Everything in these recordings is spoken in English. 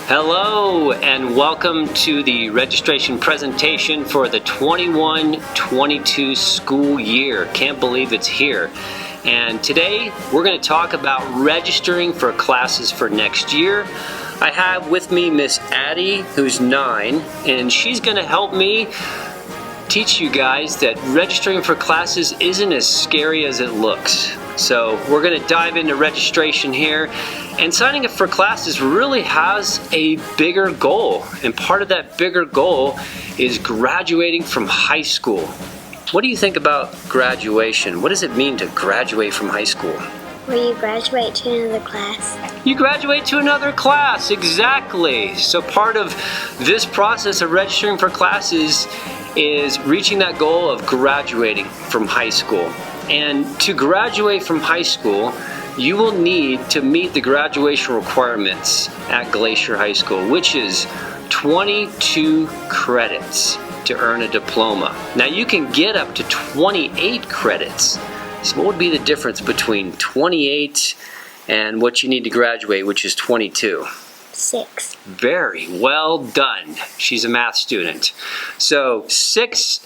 Hello and welcome to the registration presentation for the 21-22 school year. Can't believe it's here. And today we're going to talk about registering for classes for next year. I have with me Miss Addie, who's 9, and she's going to help me teach you guys that registering for classes isn't as scary as it looks. So we're going to dive into registration here, and signing up for classes really has a bigger goal, and part of that bigger goal is graduating from high school. What do you think about graduation? What does it mean to graduate from high school? Where you graduate to another class. You graduate to another class, exactly. So part of this process of registering for classes is reaching that goal of graduating from high school. And to graduate from high school, you will need to meet the graduation requirements at Glacier High School, which is 22 credits to earn a diploma. Now you can get up to 28 credits. So what would be the difference between 28 and what you need to graduate, which is 22? 6. Very well done. She's a math student. So six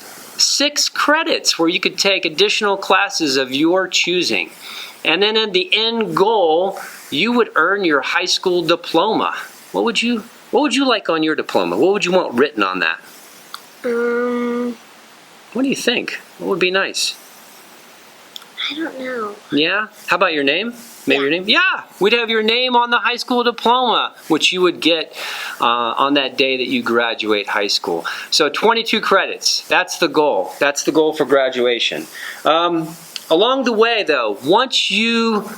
credits where you could take additional classes of your choosing. And then at the end goal, you would earn your high school diploma. What would you like on your diploma? What would you want written on that? What do you think? What would be nice? I don't know. Yeah? How about your name? Maybe your name? Yeah! We'd have your name on the high school diploma, which you would get on that day that you graduate high school. So 22 credits. That's the goal. That's the goal for graduation. Along the way, though, once you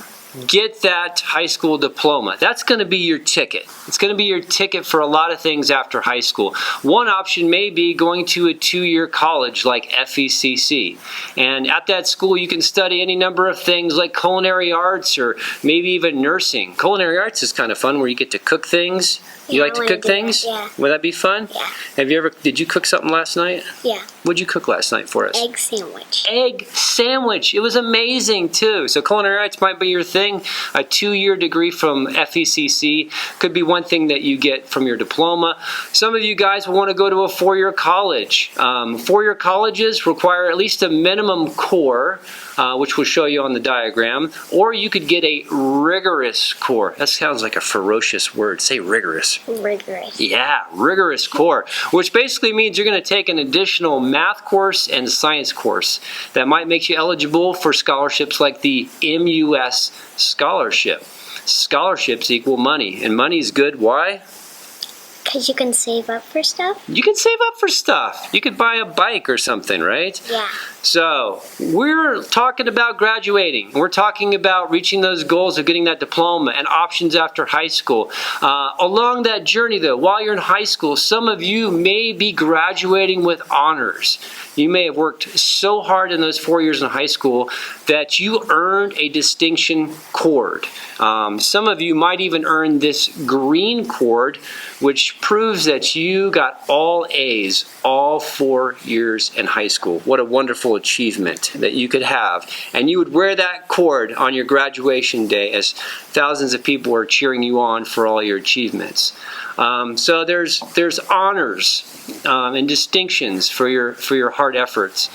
get that high school diploma, that's going to be your ticket. It's going to be your ticket for a lot of things after high school. One option may be going to a 2-year college like FECC. And at that school you can study any number of things like culinary arts or maybe even nursing. Culinary arts is kind of fun where you get to cook things. You like to cook things? Yeah. Would that be fun? Yeah. Did you cook something last night? Yeah. What'd you cook last night for us? Egg sandwich. Egg sandwich. It was amazing too. So culinary arts might be your thing. A 2-year degree from FECC could be one thing that you get from your diploma. Some of you guys will want to go to a 4-year college. 4-year colleges require at least a minimum core, which we'll show you on the diagram, or you could get a rigorous core. That sounds like a ferocious word. Say rigorous. Rigorous. Yeah, rigorous core, which basically means you're going to take an additional math course and science course that might make you eligible for scholarships like the MUS scholarship. Scholarships equal money, and money is good. Why? Because you can save up for stuff? You can save up for stuff. You could buy a bike or something, right? Yeah. So, we're talking about graduating. We're talking about reaching those goals of getting that diploma and options after high school. Along that journey, though, while you're in high school, some of you may be graduating with honors. You may have worked so hard in those 4 years in high school that you earned a distinction cord. Some of you might even earn this green cord, which proves that you got all A's all 4 years in high school. What a wonderful achievement that you could have. And you would wear that cord on your graduation day as thousands of people are cheering you on for all your achievements. So there's honors and distinctions for your hard efforts.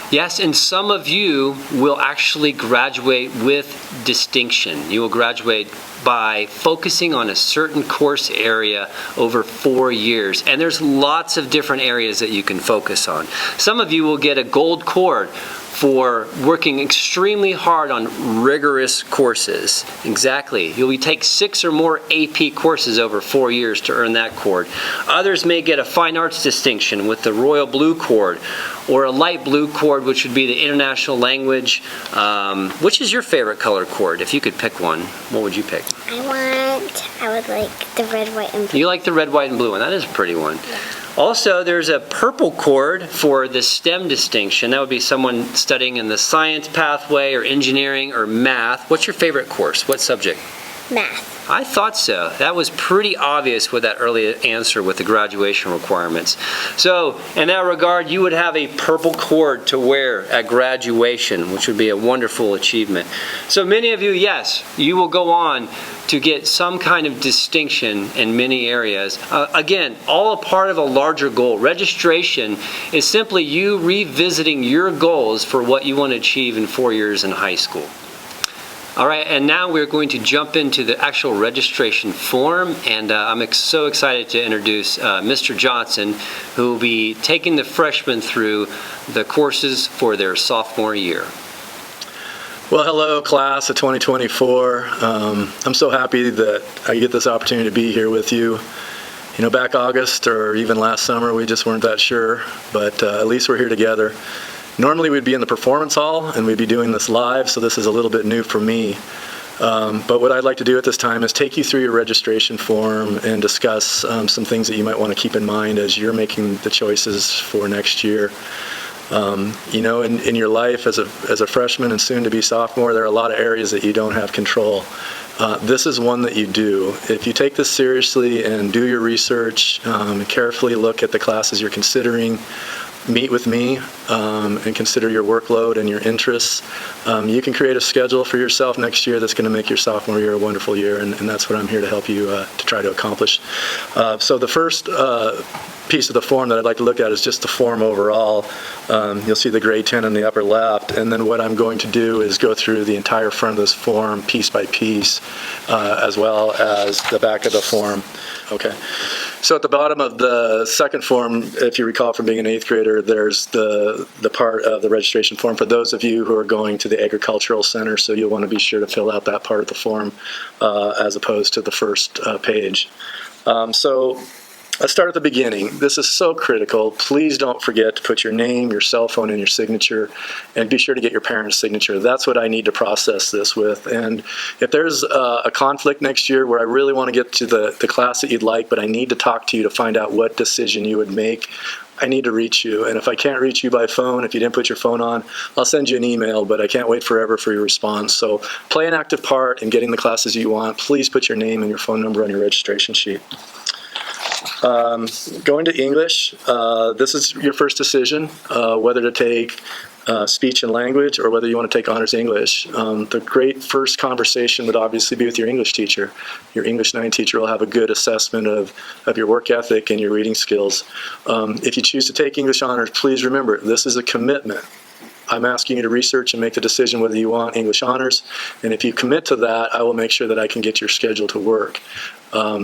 Yes, and some of you will actually graduate with distinction. You will graduate by focusing on a certain course area over 4 years. And there's lots of different areas that you can focus on. Some of you will get a gold cord for working extremely hard on rigorous courses. Exactly. You'll take 6 or more AP courses over 4 years to earn that cord. Others may get a fine arts distinction with the royal blue cord, or a light blue cord, which would be the international language. Which is your favorite color cord? If you could pick one, what would you pick? I would like the red, white, and blue. You like the red, white, and blue one. That is a pretty one. Yeah. Also, there's a purple cord for the STEM distinction. That would be someone studying in the science pathway or engineering or math. What's your favorite course? What subject? Math. I thought so. That was pretty obvious with that early answer with the graduation requirements. So, in that regard, you would have a purple cord to wear at graduation, which would be a wonderful achievement. So many of you, yes, you will go on to get some kind of distinction in many areas. Again, all a part of a larger goal. Registration is simply you revisiting your goals for what you want to achieve in 4 years in high school. All right, and now we're going to jump into the actual registration form, and I'm so excited to introduce Mr. Johnson, who will be taking the freshmen through the courses for their sophomore year. Well, hello, class of 2024. I'm so happy that I get this opportunity to be here with you. You know, back August or even last summer, we just weren't that sure, but at least we're here together. Normally we'd be in the performance hall and we'd be doing this live, so this is a little bit new for me. But what I'd like to do at this time is take you through your registration form and discuss some things that you might want to keep in mind as you're making the choices for next year. You know, in your life as a freshman and soon to be sophomore, there are a lot of areas that you don't have control. This is one that you do. If you take this seriously and do your research, and carefully look at the classes you're considering, meet with me and consider your workload and your interests, you can create a schedule for yourself next year that's going to make your sophomore year a wonderful year, and that's what I'm here to help you to try to accomplish. So the first piece of the form that I'd like to look at is just the form overall. You'll see the grade 10 in the upper left, and then what I'm going to do is go through the entire front of this form piece by piece, as well as the back of the form. Okay. So at the bottom of the second form, if you recall from being an 8th grader, there's the part of the registration form for those of you who are going to the agricultural center, so you'll want to be sure to fill out that part of the form as opposed to the first page. So let's start at the beginning. This is so critical. Please don't forget to put your name, your cell phone, and your signature, and be sure to get your parents' signature. That's what I need to process this with. And if there's a conflict next year where I really want to get to the class that you'd like, but I need to talk to you to find out what decision you would make, I need to reach you. And if I can't reach you by phone, if you didn't put your phone on, I'll send you an email, but I can't wait forever for your response. So play an active part in getting the classes you want. Please put your name and your phone number on your registration sheet. Going to English, this is your first decision, whether to take speech and language or whether you want to take honors English. The great first conversation would obviously be with your English teacher. Your English 9 teacher will have a good assessment of your work ethic and your reading skills. If you choose to take English honors, please remember, this is a commitment. I'm asking you to research and make the decision whether you want English honors, and if you commit to that, I will make sure that I can get your schedule to work.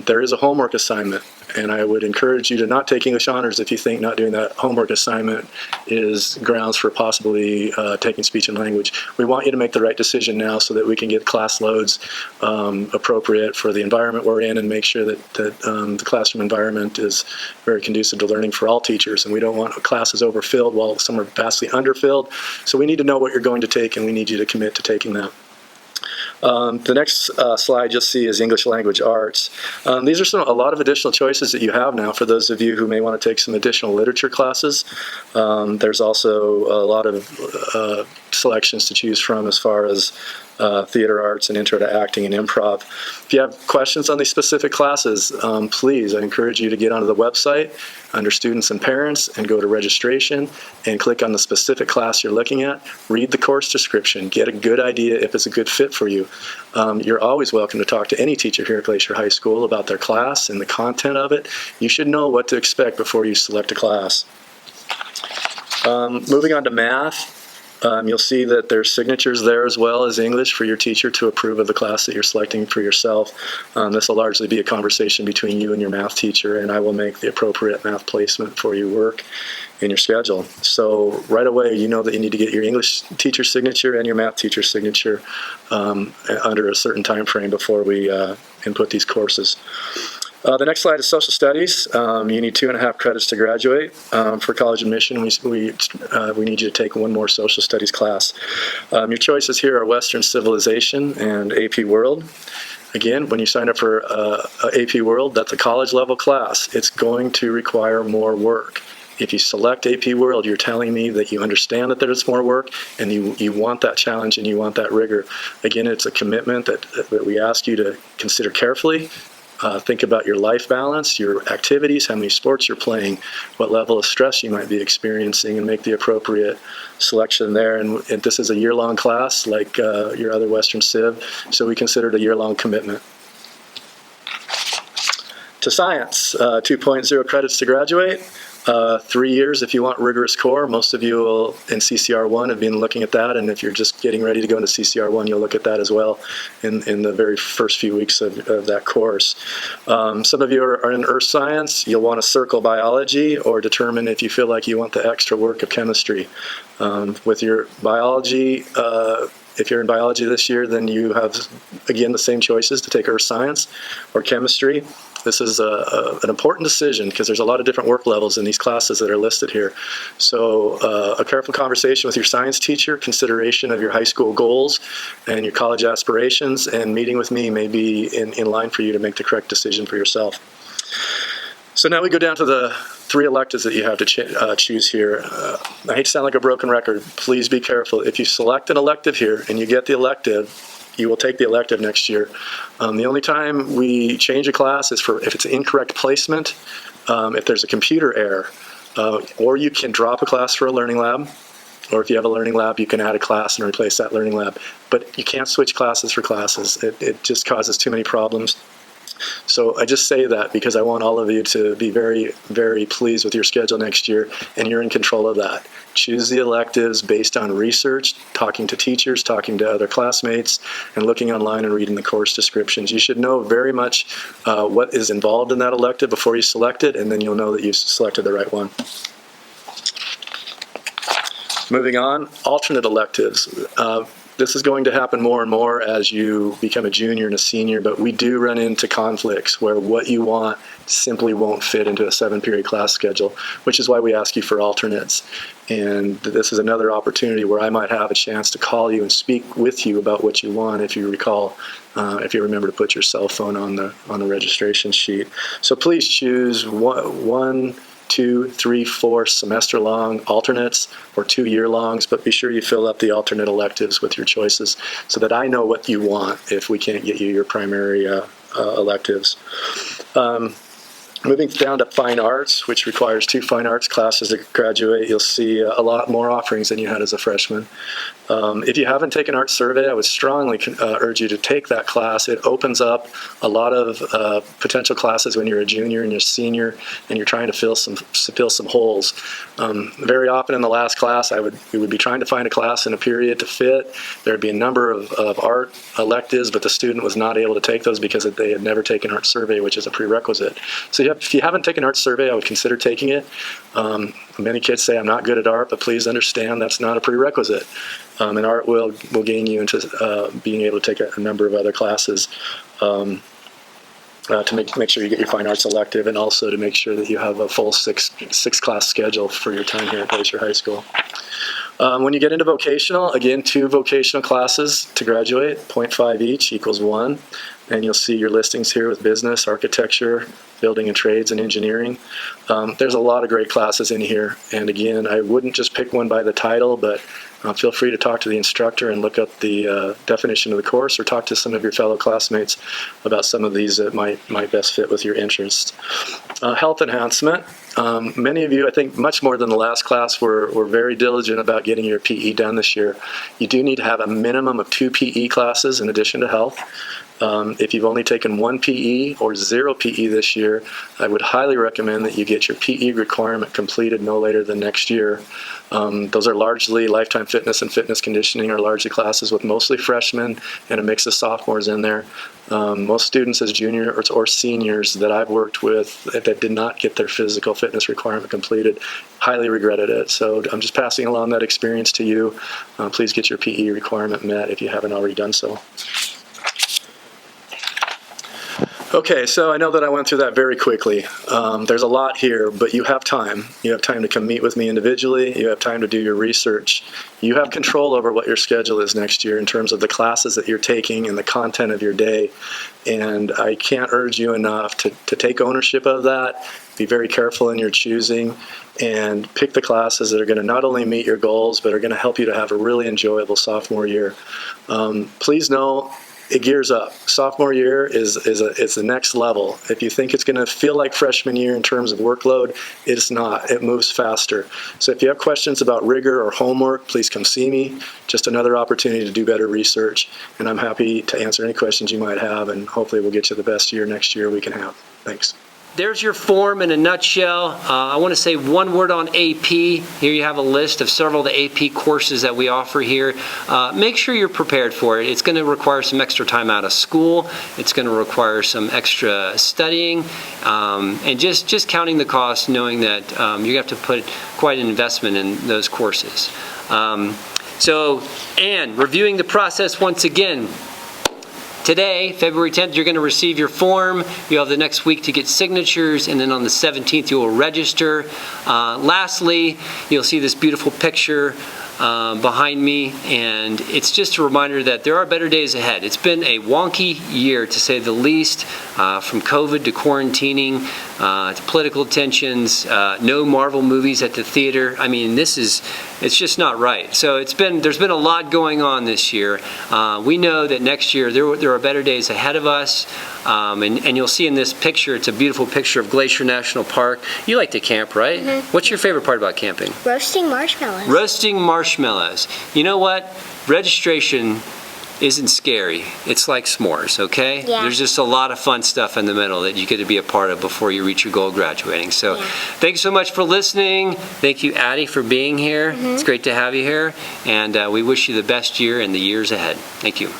There is a homework assignment, and I would encourage you to not take English honors if you think not doing that homework assignment is grounds for possibly taking speech and language. We want you to make the right decision now so that we can get class loads appropriate for the environment we're in and make sure that the classroom environment is very conducive to learning for all teachers, and we don't want classes overfilled while some are vastly underfilled. So we need to know what you're going to take, and we need you to commit to taking that. The next slide you'll see is English Language Arts. These are a lot of additional choices that you have now for those of you who may want to take some additional literature classes. There's also a lot of selections to choose from as far as theater arts and intro to acting and improv. If you have questions on these specific classes, please, I encourage you to get onto the website under Students and Parents and go to Registration and click on the specific class you're looking at. Read the course description. Get a good idea if it's a good fit for you. You're always welcome to talk to any teacher here at Glacier High School about their class and the content of it. You should know what to expect before you select a class. Moving on to math. You'll see that there's signatures there as well as English for your teacher to approve of the class that you're selecting for yourself. This will largely be a conversation between you and your math teacher, and I will make the appropriate math placement for your work in your schedule. So right away, you know that you need to get your English teacher signature and your math teacher signature under a certain time frame before we input these courses. The next slide is social studies. You need 2.5 credits to graduate. For college admission, we need you to take one more social studies class. Your choices here are Western Civilization and AP World. Again, when you sign up for AP World, that's a college level class. It's going to require more work. If you select AP World, you're telling me that you understand that there's more work and you want that challenge and you want that rigor. Again, it's a commitment that we ask you to consider carefully. Think about your life balance, your activities, how many sports you're playing, what level of stress you might be experiencing, and make the appropriate selection there. And this is a year-long class like your other Western Civ, so we consider it a year-long commitment. To science, 2.0 credits to graduate. 3 years if you want rigorous core. Most of you will, in CCR1, have been looking at that, and if you're just getting ready to go into CCR1, you'll look at that as well in the very first few weeks of that course. Some of you are in earth science. You'll want to circle biology or determine if you feel like you want the extra work of chemistry. With your biology, if you're in biology this year, then you have, again, the same choices to take earth science or chemistry. This is an important decision because there's a lot of different work levels in these classes that are listed here. So a careful conversation with your science teacher, consideration of your high school goals and your college aspirations, and meeting with me may be in line for you to make the correct decision for yourself. So now we go down to the 3 electives that you have to choose here. I hate to sound like a broken record. Please be careful. If you select an elective here and you get the elective, you will take the elective next year. The only time we change a class is if it's incorrect placement, if there's a computer error, or you can drop a class for a learning lab, or if you have a learning lab, you can add a class and replace that learning lab. But you can't switch classes for classes. It just causes too many problems. So I just say that because I want all of you to be very, very pleased with your schedule next year, and you're in control of that. Choose the electives based on research, talking to teachers, talking to other classmates, and looking online and reading the course descriptions. You should know very much what is involved in that elective before you select it, and then you'll know that you selected the right one. Moving on, alternate electives. This is going to happen more and more as you become a junior and a senior, but we do run into conflicts where what you want simply won't fit into a 7-period class schedule, which is why we ask you for alternates. And this is another opportunity where I might have a chance to call you and speak with you about what you want, if you recall, if you remember to put your cell phone on the registration sheet. So please choose one, 2, 3, 4 semester-long alternates or 2-year-longs, but be sure you fill up the alternate electives with your choices so that I know what you want if we can't get you your primary electives. Moving down to fine arts, which requires 2 fine arts classes to graduate, you'll see a lot more offerings than you had as a freshman. If you haven't taken art survey, I would strongly urge you to take that class. It opens up a lot of potential classes when you're a junior and you're a senior and you're trying to fill some holes. Very often in the last class, we would be trying to find a class in a period to fit. There would be a number of art electives, but the student was not able to take those because they had never taken art survey, which is a prerequisite. So if you haven't taken art survey, I would consider taking it. Many kids say I'm not good at art, but please understand that's not a prerequisite. And art will gain you into being able to take a number of other classes to make sure you get your fine arts elective, and also to make sure that you have a full six class schedule for your time here at Glacier High School. When you get into vocational, again, 2 vocational classes to graduate, 0.5 each equals 1. And you'll see your listings here with business, architecture, building and trades, and engineering. There's a lot of great classes in here. And again, I wouldn't just pick one by the title, but feel free to talk to the instructor and look up the definition of the course, or talk to some of your fellow classmates about some of these that might best fit with your interests. Health enhancement. Many of you, I think much more than the last class, were very diligent about getting your PE done this year. You do need to have a minimum of 2 PE classes in addition to health. If you've only taken 1 PE or 0 PE this year, I would highly recommend that you get your PE requirement completed no later than next year. Those are largely lifetime fitness and fitness conditioning are largely classes with mostly freshmen and a mix of sophomores in there. Most students as juniors or seniors that I've worked with that did not get their physical fitness requirement completed highly regretted it. So I'm just passing along that experience to you. Please get your PE requirement met if you haven't already done so. Okay, so I know that I went through that very quickly. There's a lot here, but you have time. You have time to come meet with me individually. You have time to do your research. You have control over what your schedule is next year in terms of the classes that you're taking and the content of your day. And I can't urge you enough to take ownership of that. Be very careful in your choosing and pick the classes that are going to not only meet your goals, but are going to help you to have a really enjoyable sophomore year. Please know, it gears up. Sophomore year is the next level. If you think it's going to feel like freshman year in terms of workload, it's not. It moves faster. So if you have questions about rigor or homework, please come see me. Just another opportunity to do better research. And I'm happy to answer any questions you might have, and hopefully we'll get you the best year next year we can have. Thanks. there's your form in a nutshell. I want to say one word on AP. Here you have a list of several of the AP courses that we offer here. Make sure you're prepared for it. It's going to require some extra time out of school. It's going to require some extra studying, and just counting the cost, knowing that you have to put quite an investment in those courses. And reviewing the process once again. Today, February 10th, you're going to receive your form. You have the next week to get signatures, and then on the 17th, you will register. Lastly, you'll see this beautiful picture behind me, and it's just a reminder that there are better days ahead. It's been a wonky year, to say the least, from COVID to quarantining to political tensions, no Marvel movies at the theater. I mean, it's just not right. So there's been a lot going on this year. We know that next year there are better days ahead of us, and you'll see in this picture, it's a beautiful picture of Glacier National Park. You like to camp, right? Mm-hmm. What's your favorite part about camping? Roasting marshmallows. Roasting marshmallows. You know what? Registration isn't scary. It's like s'mores, okay? Yeah. There's just a lot of fun stuff in the middle that you get to be a part of before you reach your goal of graduating. So thanks so much for listening. Thank you, Addie, for being here. It's great to have you here. And we wish you the best year and the years ahead. Thank you.